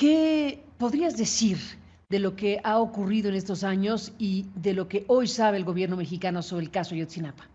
¿Qué podrías decir de lo que ha ocurrido en estos años y de lo que hoy sabe el gobierno mexicano sobre el caso Ayotzinapa?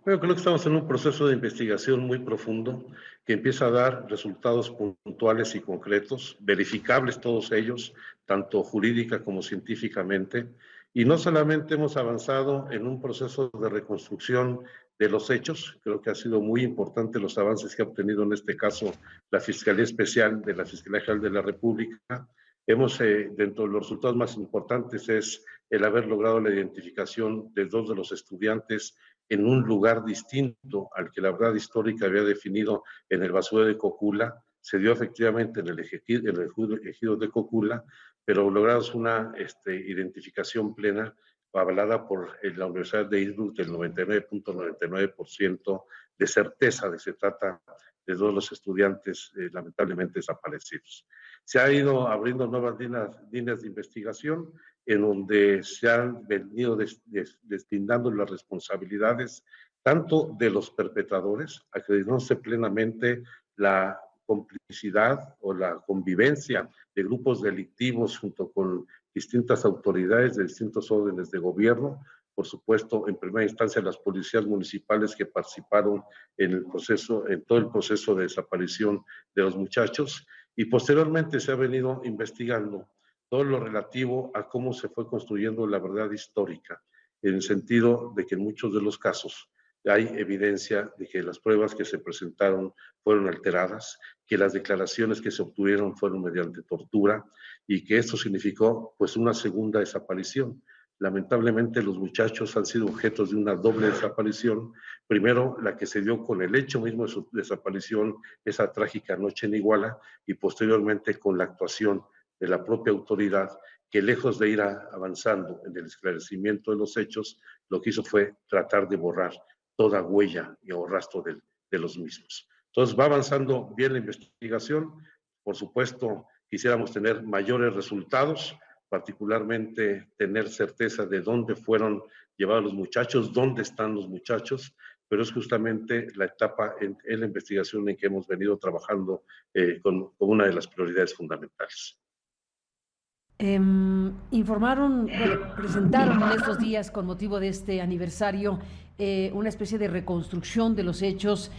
Bueno, creo que estamos en un proceso de investigación muy profundo que empieza a dar resultados puntuales y concretos, verificables todos ellos, tanto jurídica como científicamente. Y no solamente hemos avanzado en un proceso de reconstrucción de los hechos, creo que ha sido muy importante los avances que ha obtenido en este caso la Fiscalía Especial de la Fiscalía General de la República. Dentro de los resultados más importantes es el haber logrado la identificación de dos de los estudiantes en un lugar distinto al que la verdad histórica había definido en el basurero de Cocula. Se dio efectivamente en el ejido de Cocula, pero logramos una identificación plena avalada por la Universidad de Innsbruck del 99.99% de certeza de que se trata de todos los estudiantes lamentablemente desaparecidos. Se ha ido abriendo nuevas líneas de investigación en donde se han venido deslindando las responsabilidades tanto de los perpetradores, acreditándose plenamente la complicidad o la convivencia de grupos delictivos junto con distintas autoridades de distintos órdenes de gobierno, por supuesto, en primera instancia las policías municipales que participaron en todo el proceso de desaparición de los muchachos, y posteriormente se ha venido investigando todo lo relativo a cómo se fue construyendo la verdad histórica, en el sentido de que en muchos de los casos hay evidencia de que las pruebas que se presentaron fueron alteradas, que las declaraciones que se obtuvieron fueron mediante tortura y que esto significó pues una segunda desaparición. Lamentablemente los muchachos han sido objetos de una doble desaparición. Primero, la que se dio con el hecho mismo de su desaparición, esa trágica noche en Iguala, y posteriormente con la actuación de la propia autoridad, que lejos de ir avanzando en el esclarecimiento de los hechos, lo que hizo fue tratar de borrar toda huella o rastro de los mismos. Entonces va avanzando bien la investigación. Por supuesto, quisiéramos tener mayores resultados, particularmente tener certeza de dónde fueron llevados los muchachos, dónde están los muchachos, pero es justamente la etapa en la investigación en que hemos venido trabajando con una de las prioridades fundamentales. Informaron, bueno, presentaron en estos días con motivo de este aniversario una especie de reconstrucción de los hechos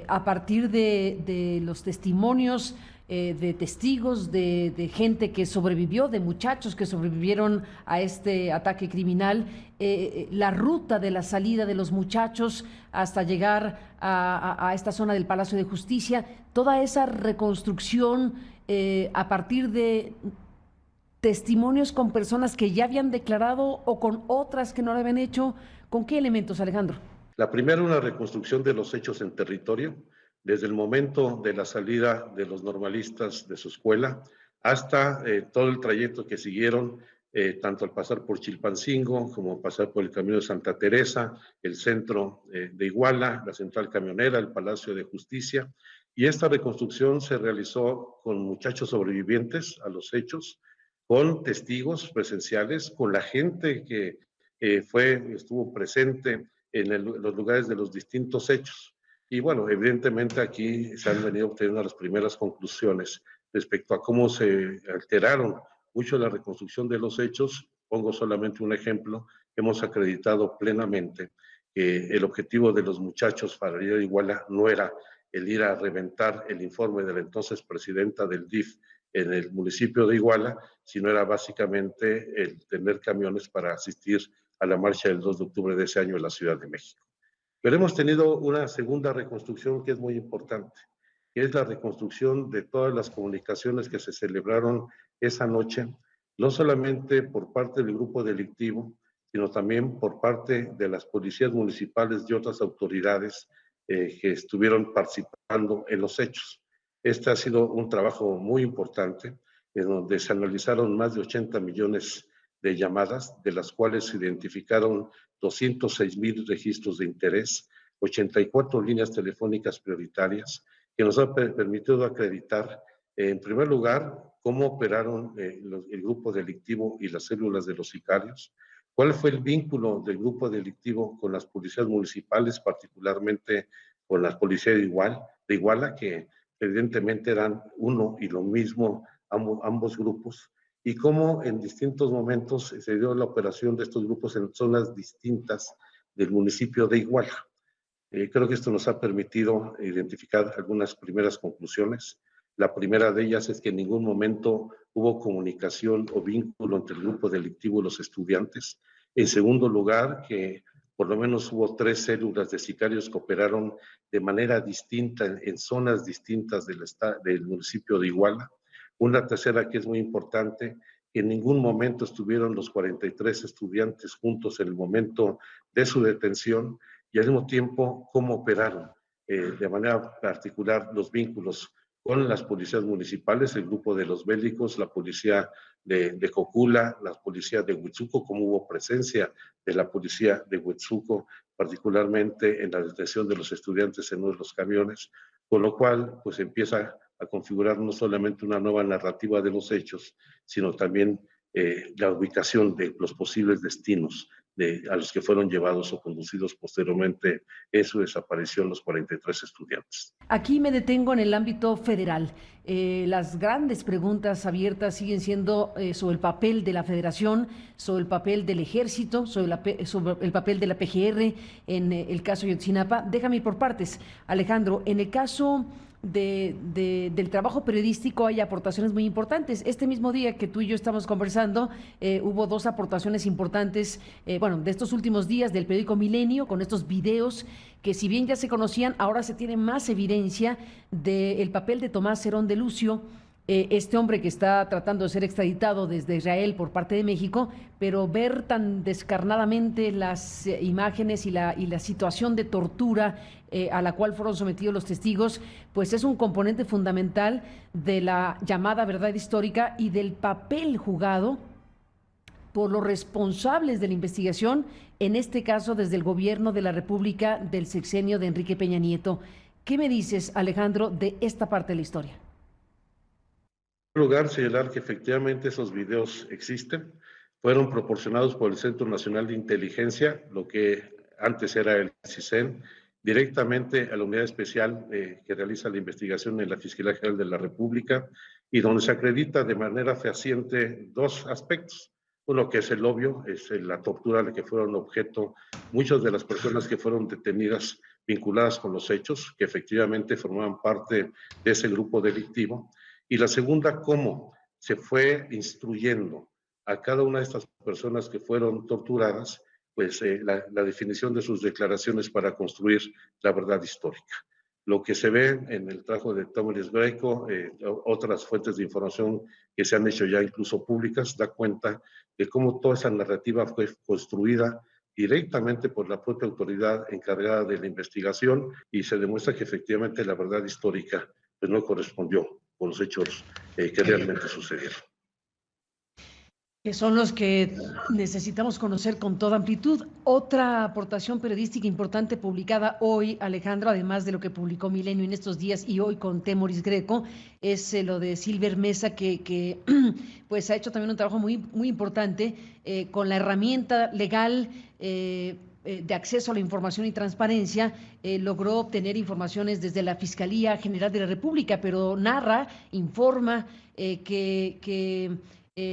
a partir de los testimonios de testigos, de gente que sobrevivió, de muchachos que sobrevivieron a este ataque criminal, la ruta de la salida de los muchachos hasta llegar a esta zona del Palacio de Justicia, toda esa reconstrucción a partir de testimonios con personas que ya habían declarado o con otras que no lo habían hecho. ¿Con qué elementos, Alejandro? La primera, una reconstrucción de los hechos en territorio, desde el momento de la salida de los normalistas de su escuela hasta todo el trayecto que siguieron, tanto al pasar por Chilpancingo como pasar por el Camino de Santa Teresa, el centro de Iguala, la central camionera, el Palacio de Justicia. Y esta reconstrucción se realizó con muchachos sobrevivientes a los hechos, con testigos presenciales, con la gente que estuvo presente en los lugares de los distintos hechos. Y bueno, evidentemente aquí se han venido obteniendo las primeras conclusiones respecto a cómo se alteraron mucho la reconstrucción de los hechos. Pongo solamente un ejemplo: hemos acreditado plenamente que el objetivo de los muchachos para ir a Iguala no era el ir a reventar el informe de la entonces presidenta del DIF en el municipio de Iguala, sino era básicamente el tener camiones para asistir a la marcha del 2 de octubre de ese año en la Ciudad de México. Pero hemos tenido una segunda reconstrucción que es muy importante, que es la reconstrucción de todas las comunicaciones que se celebraron esa noche, no solamente por parte del grupo delictivo, sino también por parte de las policías municipales y otras autoridades que estuvieron participando en los hechos. Este ha sido un trabajo muy importante, en donde se analizaron más de 80 millones de llamadas, de las cuales se identificaron 206,000 registros de interés, 84 líneas telefónicas prioritarias, que nos ha permitido acreditar, en primer lugar, cómo operaron el grupo delictivo y las células de los sicarios, cuál fue el vínculo del grupo delictivo con las policías municipales, particularmente con la policía de Iguala, que evidentemente eran uno y lo mismo ambos grupos, y cómo en distintos momentos se dio la operación de estos grupos en zonas distintas del municipio de Iguala. Creo que esto nos ha permitido identificar algunas primeras conclusiones. La primera de ellas es que en ningún momento hubo comunicación o vínculo entre el grupo delictivo y los estudiantes. En segundo lugar, que por lo menos hubo 3 células de sicarios que operaron de manera distinta en zonas distintas del municipio de Iguala. Una tercera que es muy importante, que en ningún momento estuvieron los 43 estudiantes juntos en el momento de su detención, y al mismo tiempo cómo operaron de manera particular los vínculos con las policías municipales, el grupo de los bélicos, la policía de Cocula, la policía de Huitzuco, cómo hubo presencia de la policía de Huitzuco, particularmente en la detención de los estudiantes en uno de los camiones, con lo cual pues empieza a configurar no solamente una nueva narrativa de los hechos, sino también la ubicación de los posibles destinos a los que fueron llevados o conducidos posteriormente en su desaparición los 43 estudiantes. Aquí me detengo en el ámbito federal. Las grandes preguntas abiertas siguen siendo sobre el papel de la Federación, sobre el papel del Ejército, sobre el papel de la PGR en el caso Ayotzinapa. Déjame ir por partes. Alejandro, en el caso del trabajo periodístico hay aportaciones muy importantes. Este mismo día que tú y yo estamos conversando, hubo 2 aportaciones importantes, de estos últimos días del periódico Milenio, con estos videos que si bien ya se conocían, ahora se tiene más evidencia del papel de Tomás Herón de Lucio, este hombre que está tratando de ser extraditado desde Israel por parte de México, pero ver tan descarnadamente las imágenes y la situación de tortura a la cual fueron sometidos los testigos, pues es un componente fundamental de la llamada verdad histórica y del papel jugado por los responsables de la investigación, en este caso desde el gobierno de la República del sexenio de Enrique Peña Nieto. ¿Qué me dices, Alejandro, de esta parte de la historia? En primer lugar, señalar que efectivamente esos videos existen, fueron proporcionados por el Centro Nacional de Inteligencia, lo que antes era el CISEN, directamente a la unidad especial que realiza la investigación en la Fiscalía General de la República, y donde se acredita de manera fehaciente 2 aspectos. Uno que es el obvio, es la tortura de la que fueron objeto muchas de las personas que fueron detenidas vinculadas con los hechos, que efectivamente formaban parte de ese grupo delictivo. Y la segunda, cómo se fue instruyendo a cada una de estas personas que fueron torturadas, pues la definición de sus declaraciones para construir la verdad histórica. Lo que se ve en el trabajo de Tomoris Greco, otras fuentes de información que se han hecho ya incluso públicas, da cuenta de cómo toda esa narrativa fue construida directamente por la propia autoridad encargada de la investigación, y se demuestra que efectivamente la verdad histórica pues, no correspondió con los hechos que realmente sucedieron. Que son los que necesitamos conocer con toda amplitud. Otra aportación periodística importante publicada hoy, Alejandro, además de lo que publicó Milenio en estos días y hoy con Temoris Greco, es lo de Silver Mesa, que pues ha hecho también un trabajo muy, muy importante con la herramienta legal de acceso a la información y transparencia, logró obtener informaciones desde la Fiscalía General de la República, pero narra, informa que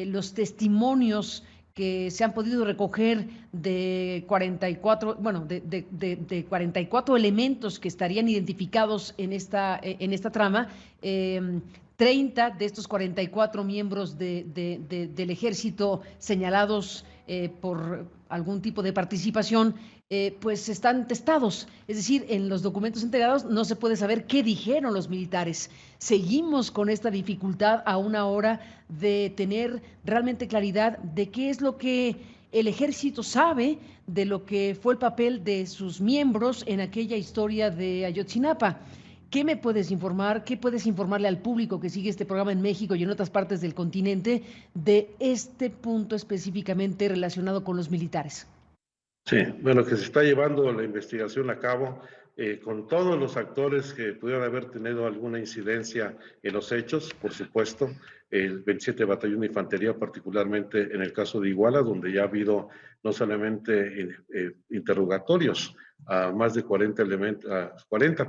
los testimonios que se han podido recoger de 44, de 44 elementos que estarían identificados en esta trama, 30 de estos 44 miembros del ejército señalados por algún tipo de participación, pues están testados. Es decir, en los documentos entregados no se puede saber qué dijeron los militares. Seguimos con esta dificultad a una hora de tener realmente claridad de qué es lo que el ejército sabe de lo que fue el papel de sus miembros en aquella historia de Ayotzinapa. ¿Qué me puedes informar? ¿Qué puedes informarle al público que sigue este programa en México y en otras partes del continente de este punto específicamente relacionado con los militares? Sí, bueno, que se está llevando la investigación a cabo con todos los actores que pudieran haber tenido alguna incidencia en los hechos, por supuesto, el 27 Batallón de Infantería, particularmente en el caso de Iguala, donde ya ha habido no solamente interrogatorios a más de 40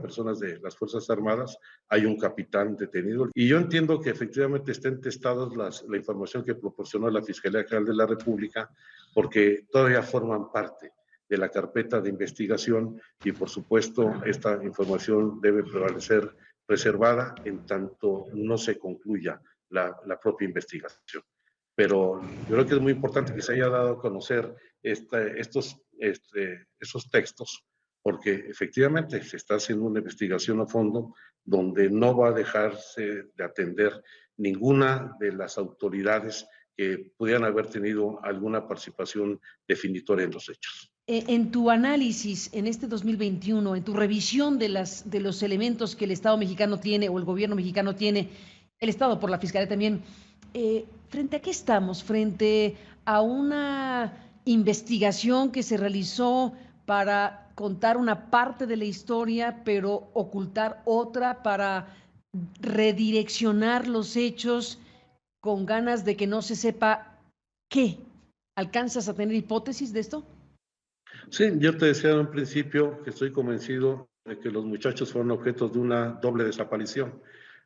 personas de las Fuerzas Armadas, hay un capitán detenido. Y yo entiendo que efectivamente estén testados la información que proporcionó la Fiscalía General de la República, porque todavía forman parte de la carpeta de investigación y, por supuesto, esta información debe prevalecer reservada en tanto no se concluya la propia investigación. Pero yo creo que es muy importante que se haya dado a conocer esos textos, porque efectivamente se está haciendo una investigación a fondo donde no va a dejarse de atender ninguna de las autoridades que pudieran haber tenido alguna participación definitoria en los hechos. En tu análisis en este 2021, en tu revisión de los elementos que el Estado mexicano tiene o el gobierno mexicano tiene, el Estado por la Fiscalía también, ¿frente a qué estamos? ¿Frente a una investigación que se realizó para contar una parte de la historia, pero ocultar otra, para redireccionar los hechos con ganas de que no se sepa qué? ¿Alcanzas a tener hipótesis de esto? Sí, yo te decía en un principio que estoy convencido de que los muchachos fueron objetos de una doble desaparición,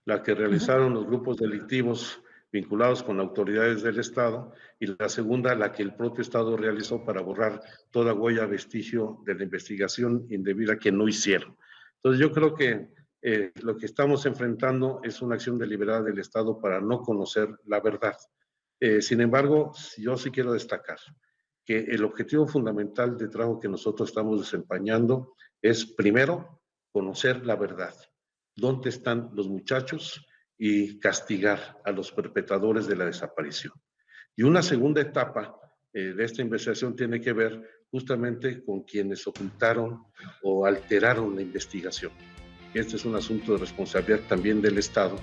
la que realizaron los grupos delictivos vinculados con autoridades del Estado, y la segunda, la que el propio Estado realizó para borrar toda huella, vestigio de la investigación indebida que no hicieron. Entonces yo creo que lo que estamos enfrentando es una acción deliberada del Estado para no conocer la verdad. Sin embargo, yo sí quiero destacar que el objetivo fundamental de trabajo que nosotros estamos desempeñando es, primero, conocer la verdad, dónde están los muchachos y castigar a los perpetradores de la desaparición. Y una segunda etapa de esta investigación tiene que ver justamente con quienes ocultaron o alteraron la investigación. Este es un asunto de responsabilidad también del Estado,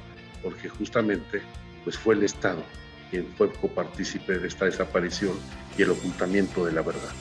porque justamente pues fue el Estado quien fue copartícipe de esta desaparición y el ocultamiento de la verdad.